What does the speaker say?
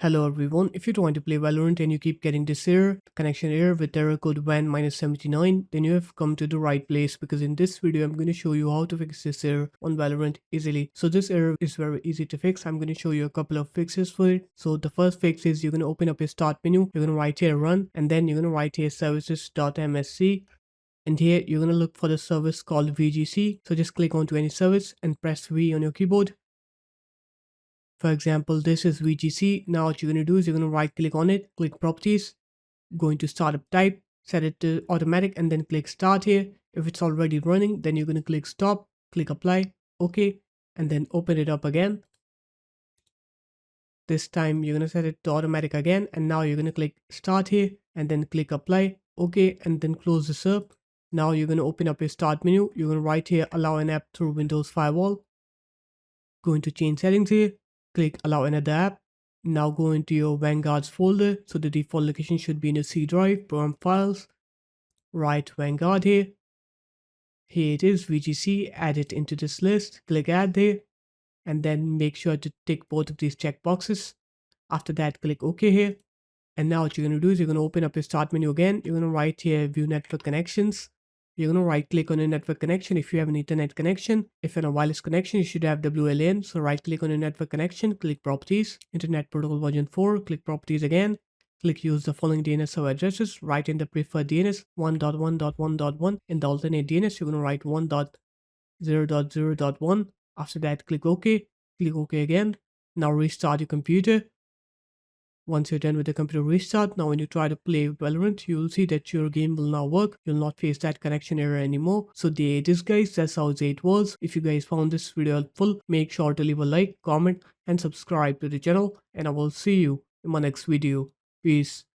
Hello everyone, if you're trying to play Valorant and you keep getting this error, connection error with error code VAN-79, then you have come to the right place because in this video I'm going to show you how to fix this error on Valorant easily. So this error is very easy to fix. I'm going to show you a couple of fixes for it. So the first fix is you're going to open up your start menu, you're going to write here run, and then you're going to write here services.msc. And here you're going to look for the service called VGC. So just click onto any service and press V on your keyboard. For example, this is VGC. Now what you're going to do is you're going to right click on it, click properties, go into startup type, set it to automatic and then click start here. If it's already running, then you're going to click stop, click apply, okay, and then open it up again. This time you're going to set it to automatic again, and now you're going to click start here and then click apply, okay, and then close this up. Now you're going to open up your start menu. You're going to write here allow an app through Windows Firewall. Go into change settings here, click allow another app. Now go into your Vanguard's folder. So the default location should be in your C drive, program files, Riot Vanguard here. Here it is, VGC, add it into this list, click add there, and then make sure to tick both of these checkboxes. After that, click OK here. And now what you're going to do is you're going to open up your start menu again. You're going to write here view network connections. You're going to right click on a network connection if you have an Ethernet connection. If you're on a wireless connection, you should have WLAN. So right click on a network connection, click properties, Internet Protocol version 4, click properties again. Click use the following DNS server addresses. Write in the preferred DNS 1.1.1.1. In the alternate DNS, you're going to write 1.0.0.1. After that, click OK. Click OK again. Now restart your computer. Once you're done with the computer restart, now when you try to play Valorant, you'll see that your game will now work. You'll not face that connection error anymore. So there it is guys, that's how it was. If you guys found this video helpful, make sure to leave a like, comment and subscribe to the channel, and I will see you in my next video. Peace.